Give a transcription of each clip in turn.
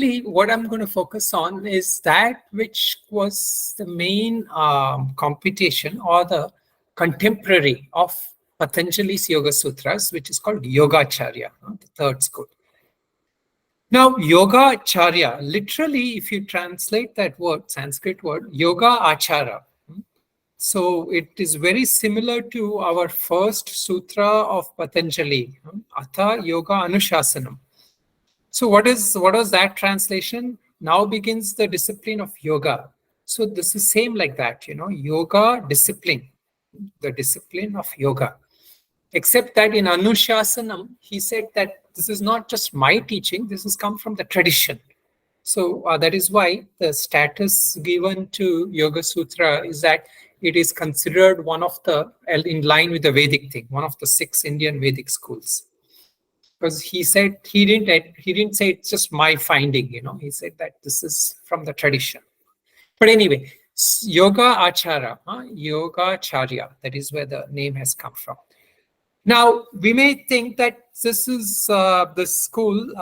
mainly what I'm going to focus on is that which was the main computation or the contemporary of Patanjali's Yoga Sutras, which is called Yogacharya, the third school. Now, Yogacharya, literally, if you translate that word, Sanskrit word, Yoga Achara. So it is very similar to our first sutra of Patanjali, Atha Yoga Anushasanam. So what was that translation? Now begins the discipline of yoga. So this is same like that, yoga discipline, the discipline of yoga. Except that in Anushasanam, he said that this is not just my teaching, this has come from the tradition. So that is why the status given to Yoga Sutra is that it is considered one of the, in line with the Vedic thing, one of the 6 Indian Vedic schools. Because he said, he didn't say it's just my finding, he said that this is from the tradition. But anyway, Yoga Achara, Yogacharya, that is where the name has come from. Now, we may think that this is the school,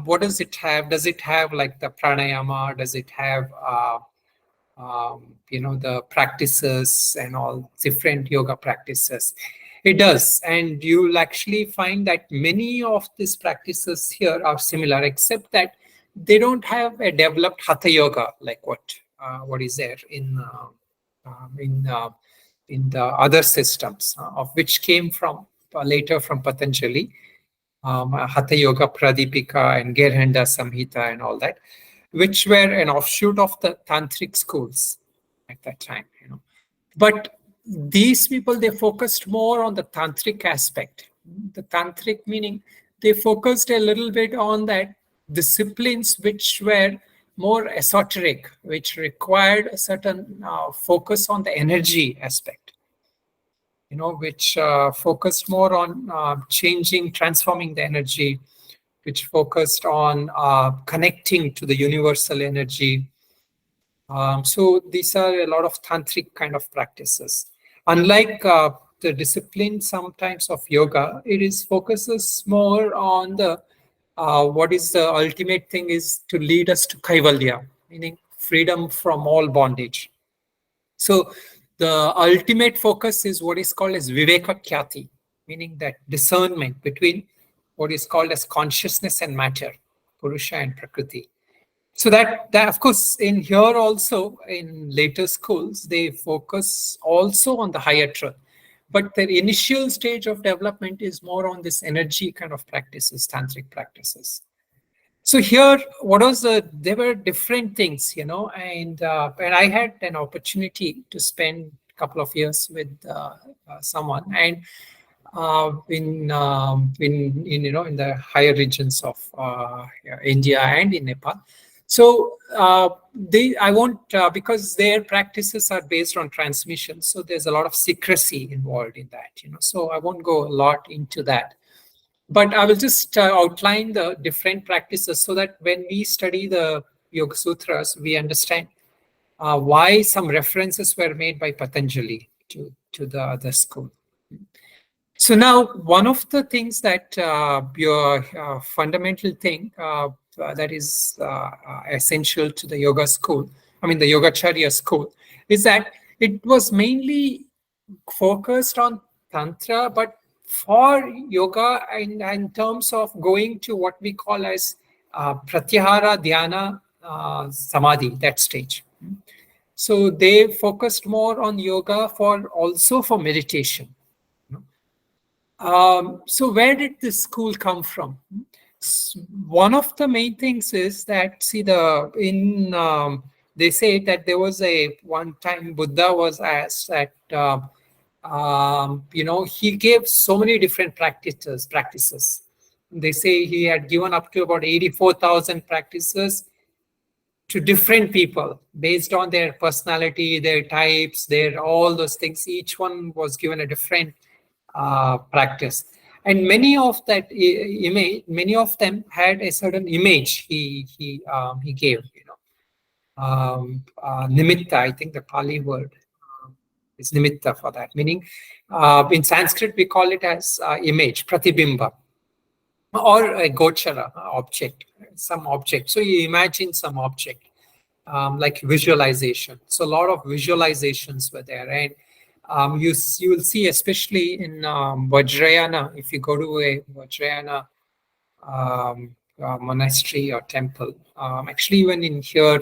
what does it have? Does it have like the pranayama? Does it have, the practices and all different yoga practices? It does. And you'll actually find that many of these practices here are similar, except that they don't have a developed Hatha Yoga like what is there in the other systems, of which came from later from Patanjali, Hatha Yoga Pradipika and Gerhanda Samhita and all that, which were an offshoot of the tantric schools at that time. But these people, they focused more on the tantric aspect. The tantric meaning they focused a little bit on that disciplines which were more esoteric, which required a certain focus on the energy aspect, which focused more on transforming the energy, which focused on connecting to the universal energy. So these are a lot of tantric kind of practices. Unlike the discipline sometimes of yoga, it focuses more on the what is the ultimate thing is to lead us to Kaivalya, meaning freedom from all bondage. So the ultimate focus is what is called as Viveka-khyati, meaning that discernment between what is called as consciousness and matter, Purusha and Prakriti. So that of course, in here also, in later schools, they focus also on the higher truth. But the initial stage of development is more on this energy kind of practices, tantric practices. So here, there were different things, and I had an opportunity to spend a couple of years with someone, and in the higher regions of India and in Nepal. So I won't, because their practices are based on transmission, so there's a lot of secrecy involved in that, so I won't go a lot into that. But I will just outline the different practices so that when we study the Yoga Sutras, we understand why some references were made by Patanjali to the other school. So now, one of the things that your fundamental thing that is essential to the yoga school, the Yogacharya school, is that it was mainly focused on Tantra, but for yoga in terms of going to what we call as Pratyahara Dhyana Samadhi, that stage. So they focused more on yoga also for meditation. So where did this school come from? One of the main things is that, they say that there was one time Buddha was asked that, he gave so many different practices. They say he had given up to about 84,000 practices to different people based on their personality, their types, all those things. Each one was given a different practice, and many of them had a certain image he gave. Nimitta, I think the Pali word is nimitta for that, meaning in Sanskrit we call it as image, pratibimba. or a gochara object, some object. So you imagine some object, like visualization. So a lot of visualizations were there, and you will see, especially in Vajrayana, if you go to a Vajrayana monastery or temple. Actually, even in here,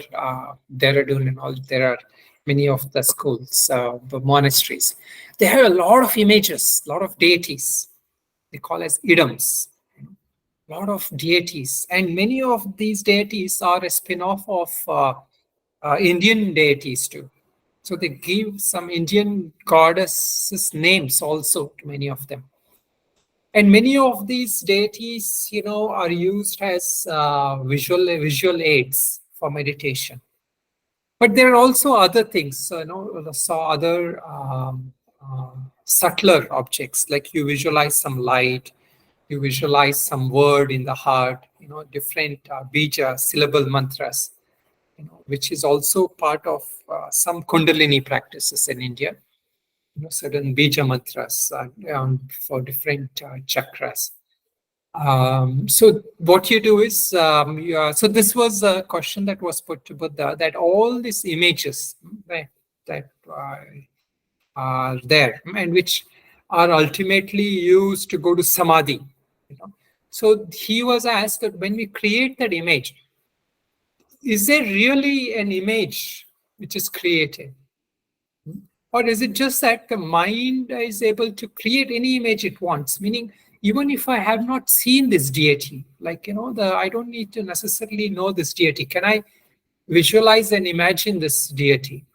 Dehradun and all, there are many of the schools, the monasteries. They have a lot of images, a lot of deities. They call as idams. A lot of deities, and many of these deities are a spin-off of Indian deities too. So they give some Indian goddesses names also to many of them. And many of these deities, are used as visual aids for meditation. But there are also other things, saw other subtler objects, like you visualize some light, you visualize some word in the heart, different bija, syllable mantras, which is also part of some Kundalini practices in India. Certain bija mantras for different chakras. So what you do is, so this was a question that was put to Buddha, that all these images that are there, and which are ultimately used to go to samadhi. So he was asked that when we create that image, is there really an image which is created? Or is it just that the mind is able to create any image it wants? Meaning, even if I have not seen this deity, like, I don't need to necessarily know this deity. Can I visualize and imagine this deity?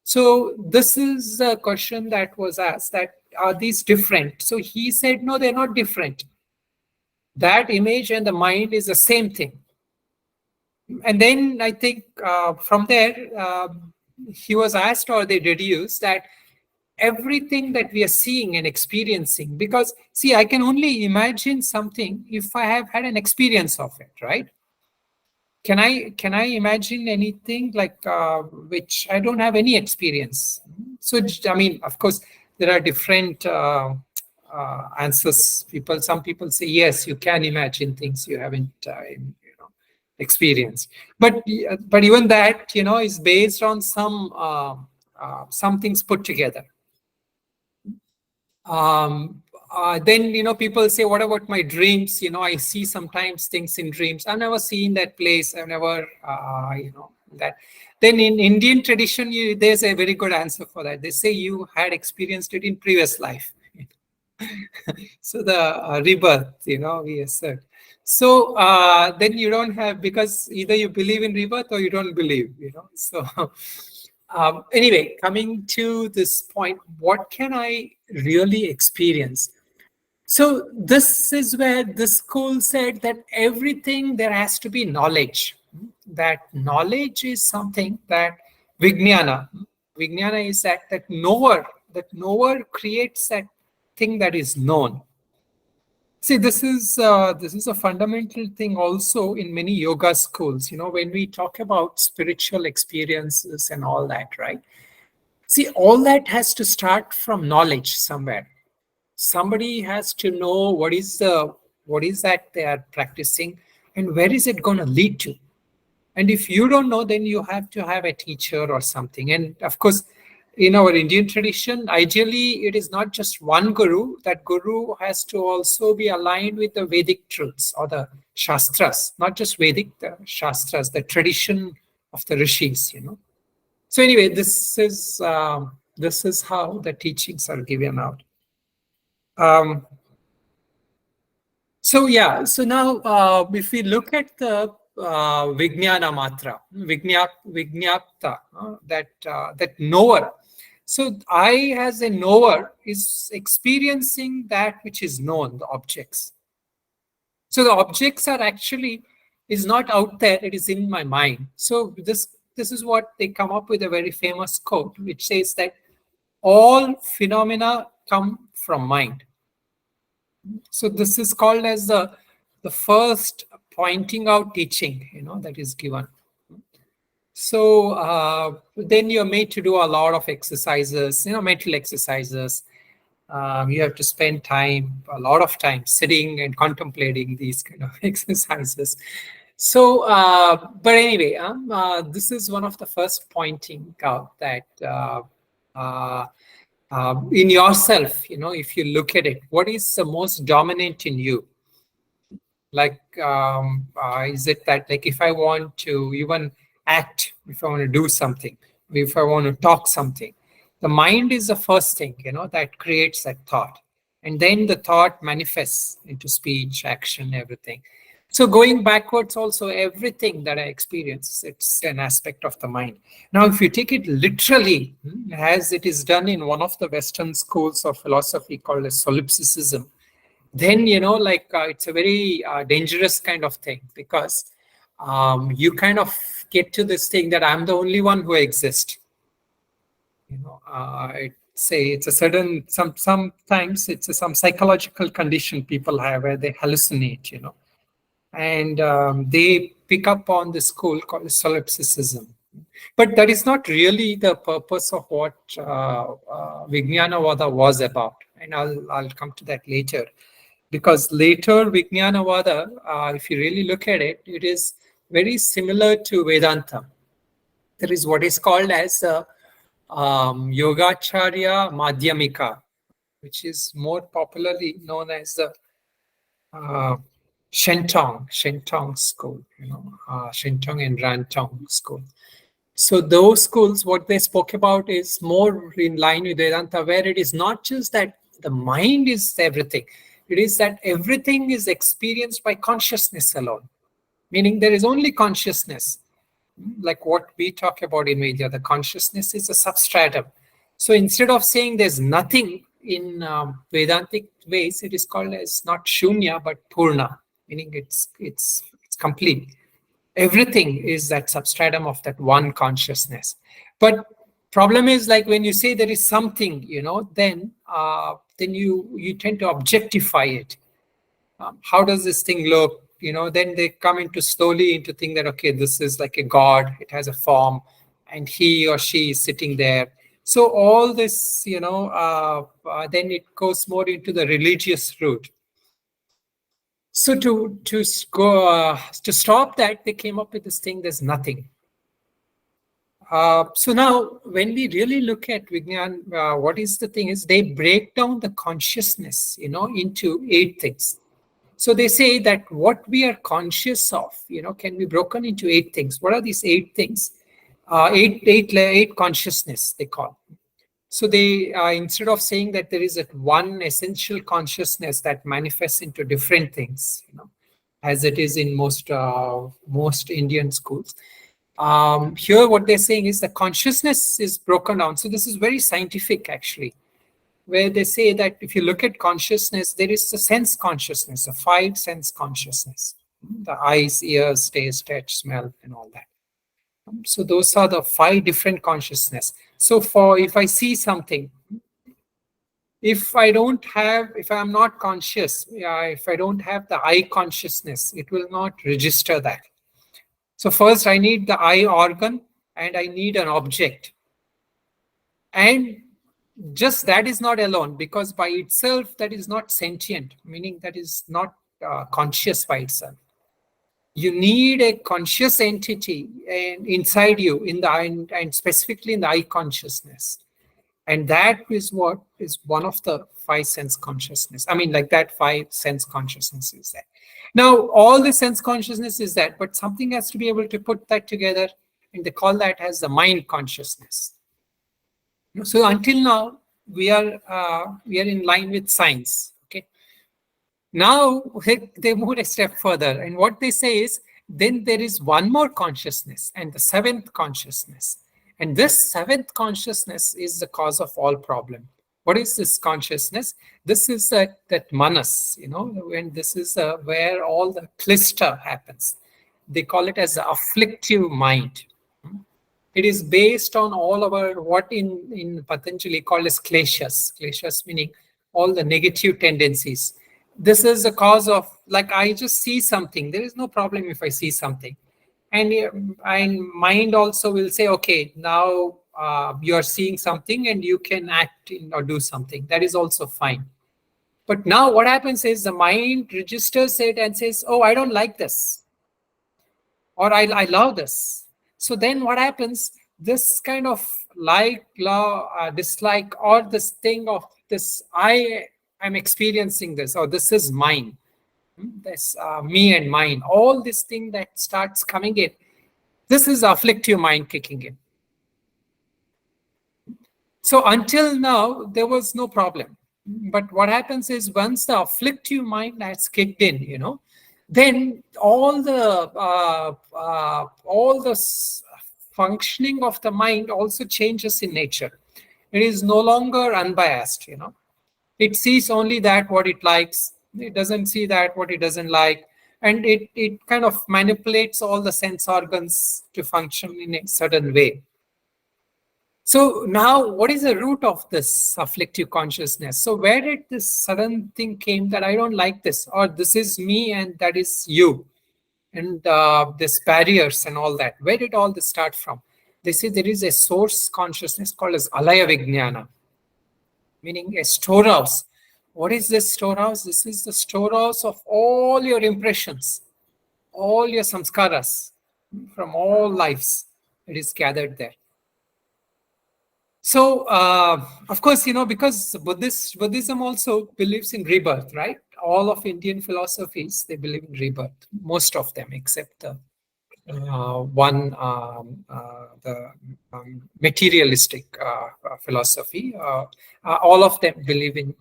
So this is a question that was asked, that are these different? So he said, no, they're not different. That image and the mind is the same thing. And then I think from there, he was asked, or they deduced, that everything that we are seeing and experiencing, because see, I can only imagine something if I have had an experience of it, right? Can I imagine anything like which I don't have any experience? So I mean, of course, there are different answers. Some people say yes, you can imagine things you haven't experienced, but even that is based on some things put together. Then people say, what about my dreams? I see sometimes things in dreams. I've never seen that place. I've never that. Then in Indian tradition, there's a very good answer for that. They say you had experienced it in previous life. So the rebirth, we assert. So then you don't have, because either you believe in rebirth or you don't believe. So anyway, coming to this point, what can I really experience? So this is where the school said that everything there has to be knowledge. That knowledge is something that Vijnana is that knower creates that thing that is known. See, this is a fundamental thing also in many yoga schools. When we talk about spiritual experiences and all that, right? See, all that has to start from knowledge somewhere. Somebody has to know what is that they are practicing and where is it going to lead to. And if you don't know, then you have to have a teacher or something. And of course, in our Indian tradition, ideally, it is not just one guru. That guru has to also be aligned with the Vedic truths or the Shastras, not just Vedic, the Shastras, the tradition of the rishis, So anyway, this is how the teachings are given out. So now if we look at the Vijnanavada, Vijnata, that knower. So I, as a knower, is experiencing that which is known, the objects. So the objects are actually is not out there; it is in my mind. So this is what they come up with, a very famous quote, which says that all phenomena come from mind. So this is called as the first pointing out teaching, that is given. So then you're made to do a lot of exercises, mental exercises. You have to spend time, a lot of time, sitting and contemplating these kind of exercises. So, but anyway, this is one of the first pointing out that uh, in yourself, if you look at it, what is the most dominant in you? Like, is it that, like, if I want to even act, if I want to do something, if I want to talk something, the mind is the first thing, that creates that thought. And then the thought manifests into speech, action, everything. So going backwards also, everything that I experience, it's an aspect of the mind. Now, if you take it literally, as it is done in one of the Western schools of philosophy called as solipsism, then, it's a very dangerous kind of thing, because you kind of get to this thing that I'm the only one who exists. It's a certain, sometimes it's some psychological condition people have where they hallucinate, and they pick up on this school called solipsism. But that is not really the purpose of what Vijnanavada was about. And I'll come to that later. Because later Vijnanavada, if you really look at it, it is very similar to Vedanta. There is what is called as Yogacharya Madhyamika, which is more popularly known as the Shentong school, Shentong and Rantong school. So those schools, what they spoke about is more in line with Vedanta, where it is not just that the mind is everything. It is that everything is experienced by consciousness alone, meaning there is only consciousness. Like what we talk about in Vedanta, the consciousness is a substratum. So instead of saying there's nothing in Vedantic ways, it is called as not shunya but purna, meaning it's complete. Everything is that substratum of that one consciousness. But problem is, like, when you say there is something, then you tend to objectify it. How does this thing look? Then they come into slowly into think that, okay, this is like a god, it has a form, and he or she is sitting there. So all this, then it goes more into the religious route. So to stop that, they came up with this thing, there's nothing. So now, when we really look at Vijnan, what is the thing is, they break down the consciousness, into 8 things. So they say that what we are conscious of, can be broken into 8 things. What are these 8 things? 8 consciousness, they call. So they, instead of saying that there is one essential consciousness that manifests into different things, as it is in most Indian schools, here what they're saying is the consciousness is broken down. So this is very scientific, actually, where they say that if you look at consciousness, there is the sense consciousness, a 5 sense consciousness, the eyes, ears, taste, touch, smell, and all that. So those are the 5 different consciousness. So if I see something, if I'm not conscious, if I don't have the eye consciousness, it will not register that. So first I need the eye organ and I need an object. And just that is not alone, because by itself that is not sentient, meaning that is not conscious by itself. You need a conscious entity inside you, in the eye, and specifically in the eye consciousness. And that is what is one of the 5 sense consciousness. I mean, like that 5 sense consciousness is there. Now, all the sense consciousness is that, but something has to be able to put that together, and they call that as the mind consciousness. So until now, we are in line with science. Okay. Now they move a step further, and what they say is, then there is one more consciousness, and the 7th consciousness. And this 7th consciousness is the cause of all problem. What is this consciousness? This is that manas, when this is where all the cluster happens. They call it as the afflictive mind. It is based on all our, what in Patanjali called as kleshas. Kleshas meaning all the negative tendencies. This is the cause of, like, I just see something. There is no problem if I see something. And mind also will say, okay, now you are seeing something and you can act in or do something. That is also fine. But now what happens is the mind registers it and says, oh, I don't like this, or I love this. So then what happens, this kind of like, love, dislike, or this thing of this, I'm experiencing this, or this is mine, this me and mine, all this thing that starts coming in, this is afflictive mind kicking in. So until now, there was no problem. But what happens is once the afflictive mind has kicked in, then all the functioning of the mind also changes in nature. It is no longer unbiased. It sees only that what it likes. It doesn't see that what it doesn't like. And it kind of manipulates all the sense organs to function in a certain way. So now, what is the root of this afflictive consciousness? So where did this sudden thing came that I don't like this, or this is me and that is you, and this barriers and all that? Where did all this start from? They say there is a source consciousness called as alaya vijnana, meaning a storehouse. What is this storehouse? This is the storehouse of all your impressions, all your samskaras from all lives. It is gathered there. So, of course, because Buddhism also believes in rebirth, right? All of Indian philosophies, they believe in rebirth. Most of them, except the materialistic philosophy. All of them believe in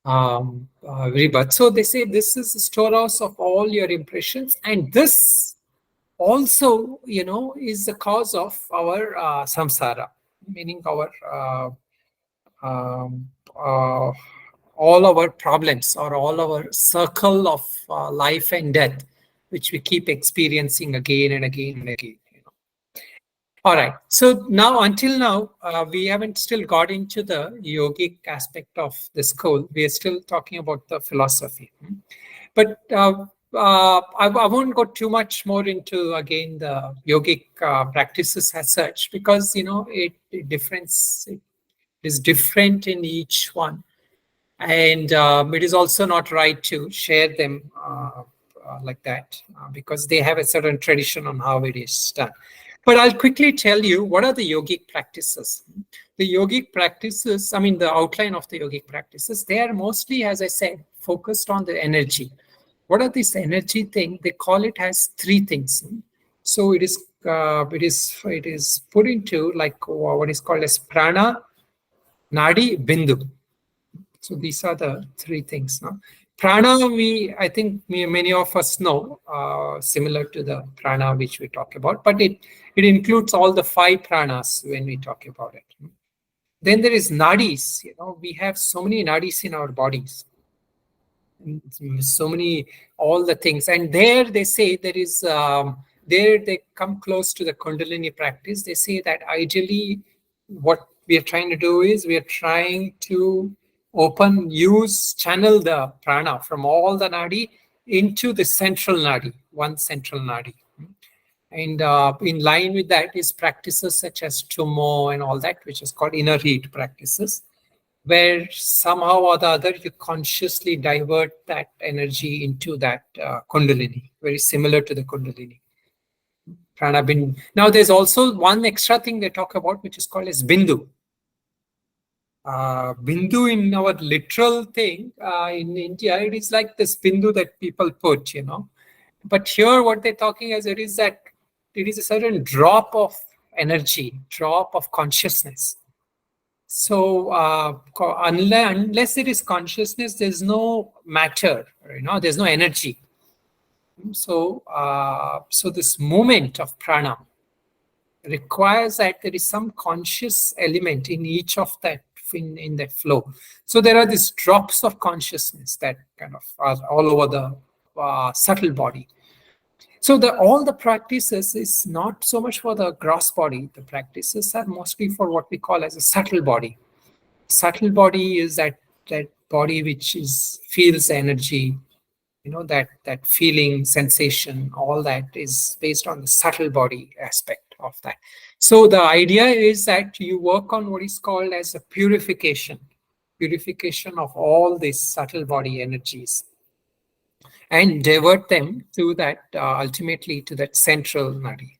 rebirth. So they say this is the storehouse of all your impressions, and this also, is the cause of our samsara. Meaning our all our problems, or all our circle of life and death, which we keep experiencing again and again and again. All right. So now, until now, we haven't still got into the yogic aspect of the school. We are still talking about the philosophy. But I won't go too much more into, again, the yogic practices as such, because, it is different in each one. And it is also not right to share them like that, because they have a certain tradition on how it is done. But I'll quickly tell you what are the yogic practices. The yogic practices, the outline of the yogic practices, they are mostly, as I said, focused on the energy. What are this energy thing? They call it as three things. So it is put into like what is called as prana, nadi, bindu. So these are the three things. Prana, I think many of us know, similar to the prana which we talk about, but it includes all the 5 pranas when we talk about it. Then there is nadis. We have so many nadis in our bodies. So many, all the things, and there they say there is there they come close to the Kundalini practice. They say that ideally what we are trying to do is we are trying to channel the prana from all the nadi into the central nadi, one central nadi. And in line with that is practices such as Tummo and all that, which is called inner heat practices, where somehow or the other you consciously divert that energy into that Kundalini, very similar to the Kundalini. Prana Bindu. Now there's also one extra thing they talk about, which is called as Bindu. Bindu in our literal thing, in India, it is like this Bindu that people put, But here what they're talking is it is a certain drop of energy, drop of consciousness. So unless it is consciousness, there's no matter, there's no energy. So this movement of prana requires that there is some conscious element in each of that, in that flow. So there are these drops of consciousness that kind of are all over the subtle body. So all the practices is not so much for the gross body. The practices are mostly for what we call as a subtle body. Subtle body is that body which feels energy, that feeling, sensation, all that is based on the subtle body aspect. of that. So the idea is that you work on what is called as a purification of all these subtle body energies, and divert them to that ultimately to that central nadi.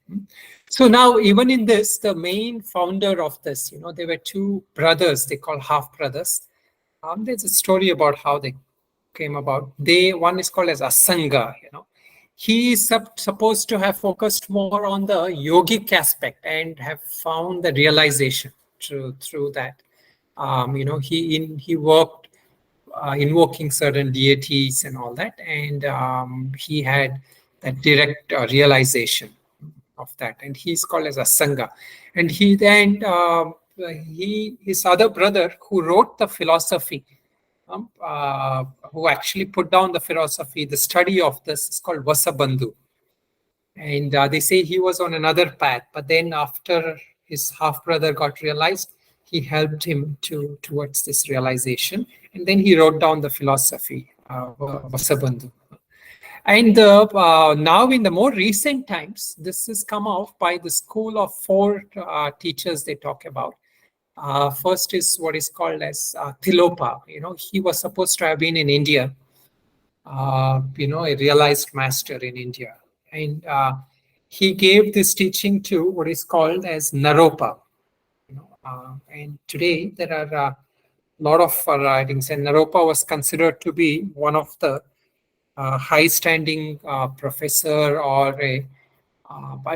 So now, even in this, the main founder of this, there were two brothers, they call half brothers. There's a story about how they came about. One is called as Asanga. He is supposed to have focused more on the yogic aspect and have found the realization through that. He worked invoking certain deities and all that, and he had that direct realization of that, and he's called as Asanga. And his other brother who wrote the philosophy, who actually put down the philosophy, the study of this, is called Vasabandhu. And they say he was on another path, but then after his half brother got realized, he helped him towards this realization, and then he wrote down the philosophy, Vasabandhu. And now in the more recent times, this has come out by the school of four teachers they talk about. First is what is called as Tilopa. He was supposed to have been in India, a realized master in India. And he gave this teaching to what is called as Naropa. And today there are a lot of writings, and Naropa was considered to be one of the high-standing professor, or I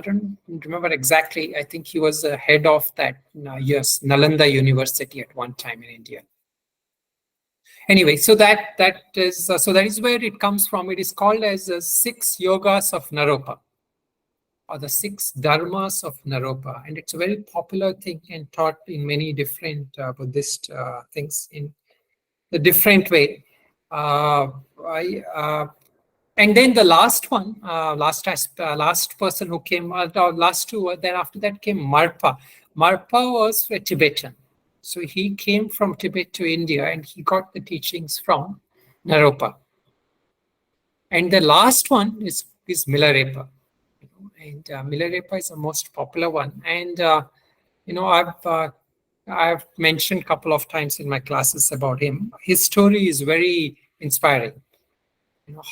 don't remember exactly. I think he was the head of that Nalanda University at one time in India. Anyway, so that is where it comes from. It is called as the 6 yogas of Naropa, or the 6 dharmas of Naropa, and it's a very popular thing and taught in many different Buddhist things in a different way. And then the last one, last person who came, last two, then after that came Marpa. Marpa was a Tibetan. So he came from Tibet to India, and he got the teachings from Naropa. And the last one is Milarepa. And Milarepa is the most popular one. And, I've mentioned a couple of times in my classes about him. His story is very inspiring.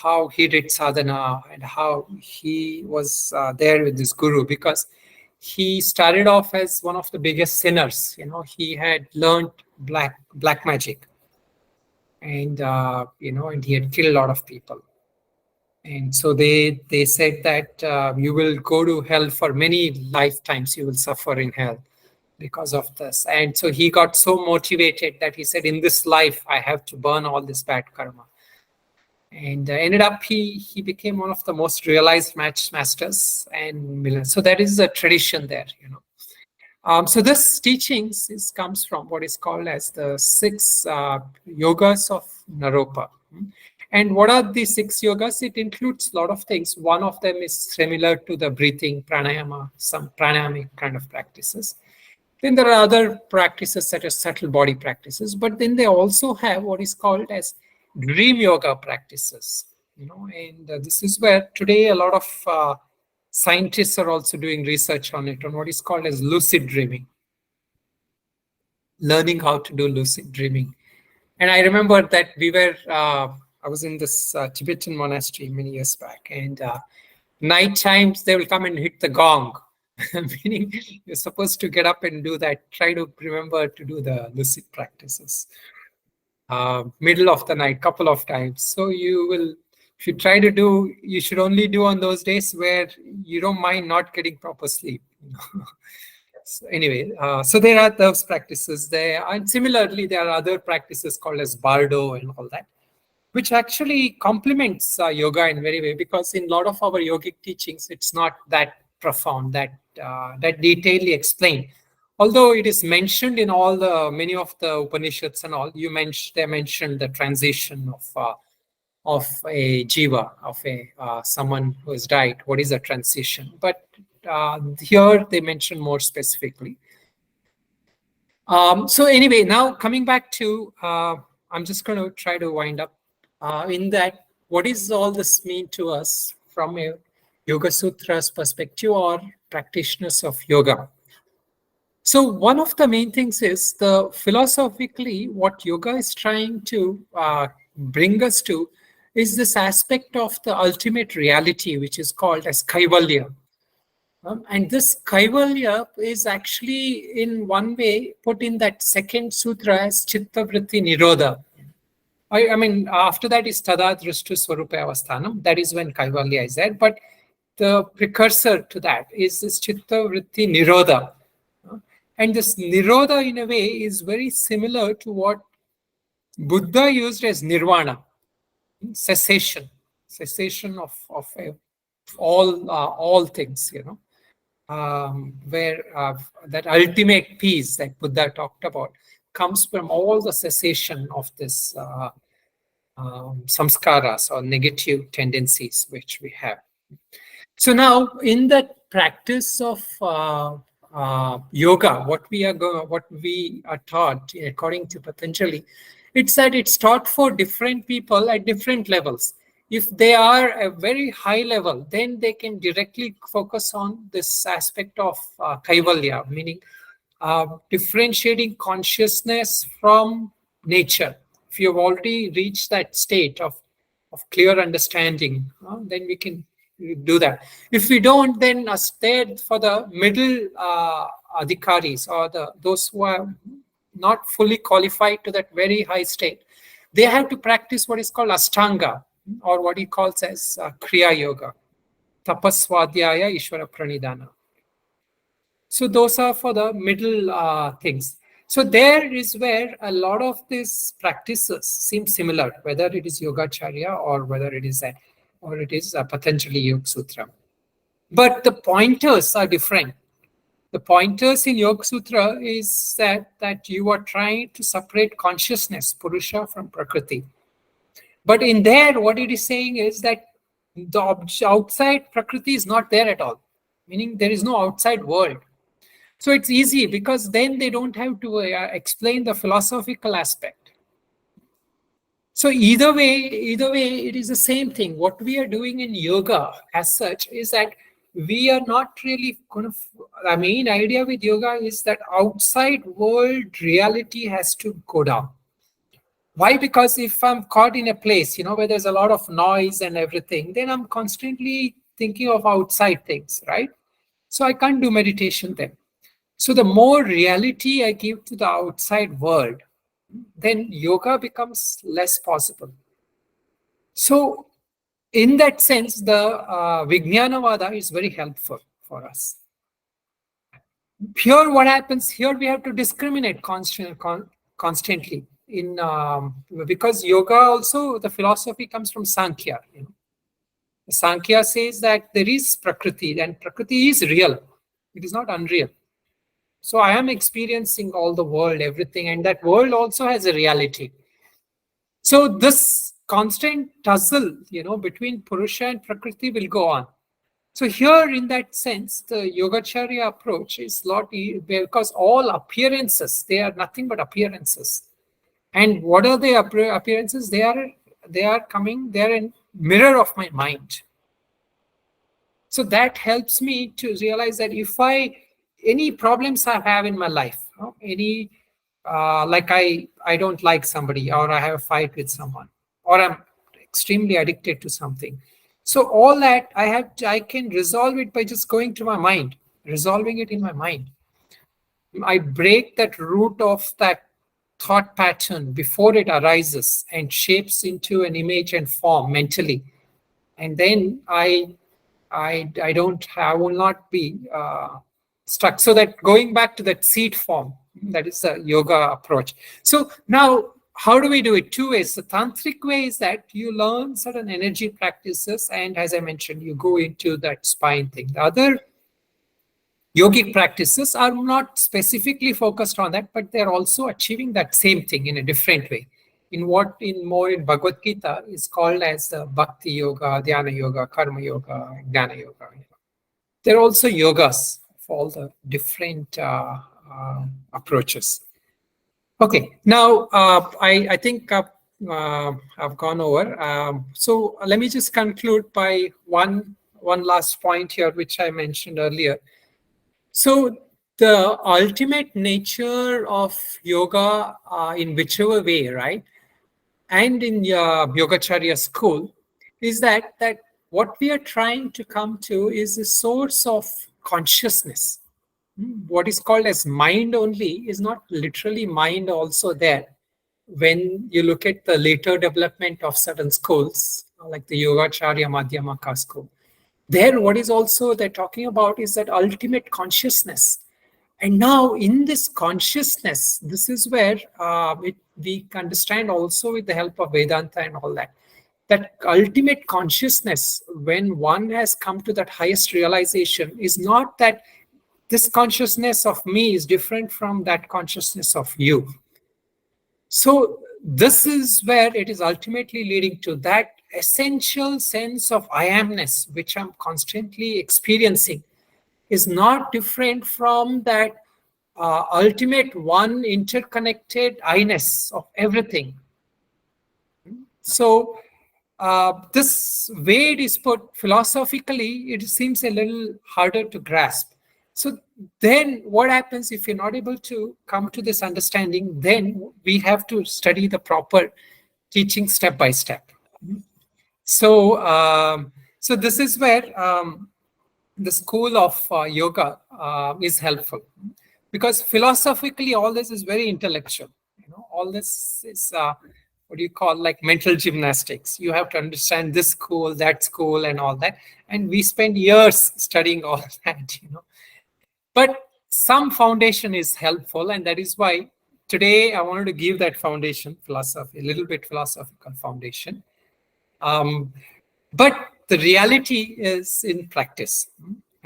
How he did sadhana and how he was there with his guru, because he started off as one of the biggest sinners. He had learned black magic, and and he had killed a lot of people. And so they said that you will go to hell for many lifetimes. You will suffer in hell because of this. And so he got so motivated that he said, in this life, I have to burn all this bad karma. And ended up, he became one of the most realized masters. And so that is a tradition there, So this teachings comes from what is called as the 6 yogas of Naropa. And what are the 6 yogas? It includes a lot of things. One of them is similar to the breathing, pranayama, some pranayamic kind of practices. Then there are other practices such as subtle body practices, but then they also have what is called as dream yoga practices, and this is where today a lot of scientists are also doing research on it, on what is called as lucid dreaming, learning how to do lucid dreaming. And I remember that I was in this Tibetan monastery many years back, and night times they will come and hit the gong, meaning you're supposed to get up and do that, try to remember to do the lucid practices. Middle of the night, couple of times. So if you try to do, you should only do on those days where you don't mind not getting proper sleep. So anyway, so there are those practices there. And similarly, there are other practices called as Bardo and all that, which actually complements yoga in very way, because in a lot of our yogic teachings, it's not that profound, that detailedly explained. Although it is mentioned in many of the Upanishads and all, they mentioned the transition of a jiva, of someone who has died. What is a transition? But here they mention more specifically. So anyway, now coming back to, I'm just going to try to wind up in that. What does all this mean to us from a Yoga Sutras perspective, or practitioners of yoga. So one of the main things is philosophically what yoga is trying to bring us to is this aspect of the ultimate reality, which is called as kaivalya. And this kaivalya is actually in one way put in that second sutra as chitta-vritti nirodha. I mean, after that is tada drishtu swarupa avasthanam. That is when kaivalya is there. But the precursor to that is this chitta-vritti nirodha. And this nirodha, in a way, is very similar to what Buddha used as nirvana, cessation of all things, where that ultimate peace that Buddha talked about comes from all the cessation of this samskaras or negative tendencies which we have. So now, in the practice of yoga, what we are taught according to Patanjali, it's that it's taught for different people at different levels. If they are a very high level, then they can directly focus on this aspect of kaivalya, meaning differentiating consciousness from nature. If you have already reached that state of clear understanding, then we can do that. If we don't, then stay for the middle adhikaris or those who are not fully qualified to that very high state. They have to practice what is called Ashtanga, or what he calls as Kriya Yoga, Tapaswadhyaya Ishvara Pranidhana. So those are for the middle things. So there is where a lot of these practices seem similar, whether it is Yogacharya or whether it is Patanjali Yoga Sutra. But the pointers are different. The pointers in Yoga Sutra is that you are trying to separate consciousness, Purusha, from Prakriti. But in there, what it is saying is that the outside Prakriti is not there at all, meaning there is no outside world. So it's easy because then they don't have to explain the philosophical aspect. So either way, it is the same thing. What we are doing in yoga as such is that we are not really going to, the main idea with yoga is that outside world reality has to go down. Why? Because if I'm caught in a place, where there's a lot of noise and everything, then I'm constantly thinking of outside things, right? So I can't do meditation then. So the more reality I give to the outside world, then yoga becomes less possible. So in that sense, the Vijnanavada is very helpful for us. Here, what happens? Here we have to discriminate constantly. Because yoga also, the philosophy comes from Sankhya. Sankhya says that there is Prakriti, and Prakriti is real. It is not unreal. So I am experiencing all the world, everything, and that world also has a reality. So this constant tussle, between Purusha and Prakriti will go on. So here, in that sense, the Yogacharya approach is lot because all appearances, they are nothing but appearances. And what are the appearances? They are a mirror of my mind. So that helps me to realize that if any problems I have in my life, like I don't like somebody, or I have a fight with someone, or I'm extremely addicted to something. So all that I can resolve it by just going to my mind, resolving it in my mind. I break that root of that thought pattern before it arises and shapes into an image and form mentally. And then I will not be stuck. So that going back to that seed form, that is the yoga approach. So now, how do we do it? Two ways. The tantric way is that you learn certain energy practices, and as I mentioned, you go into that spine thing. The other yogic practices are not specifically focused on that, but they're also achieving that same thing in a different way. In Bhagavad Gita is called as the Bhakti Yoga, Dhyana Yoga, Karma Yoga, Jnana Yoga. They're also yogas for all the different approaches. Okay, now I think I've gone over. So let me just conclude by one one last point here, which I mentioned earlier. So the ultimate nature of yoga, in whichever way, right, and in Yogacharya school, is that what we are trying to come to is a source of consciousness. What is called as mind only is not literally mind also there. When you look at the later development of certain schools, like the Yogacharya Madhyamaka school, there what is also they're talking about is that ultimate consciousness. And now in this consciousness, this is where we understand also with the help of Vedanta and all that, that ultimate consciousness, when one has come to that highest realization, is not that this consciousness of me is different from that consciousness of you. So this is where it is ultimately leading to that essential sense of I amness, which I'm constantly experiencing, is not different from that ultimate one interconnected I-ness of everything. So this way it is put philosophically, it seems a little harder to grasp. So then what happens if you're not able to come to this understanding? Then we have to study the proper teaching step by step. So, so this is where the school of yoga is helpful, because philosophically all this is very intellectual. All this is what do you call, like mental gymnastics. You have to understand this school, that school, and all that. And we spend years studying all that. But some foundation is helpful, and that is why today I wanted to give that foundation, philosophy, a little bit philosophical foundation. But the reality is in practice.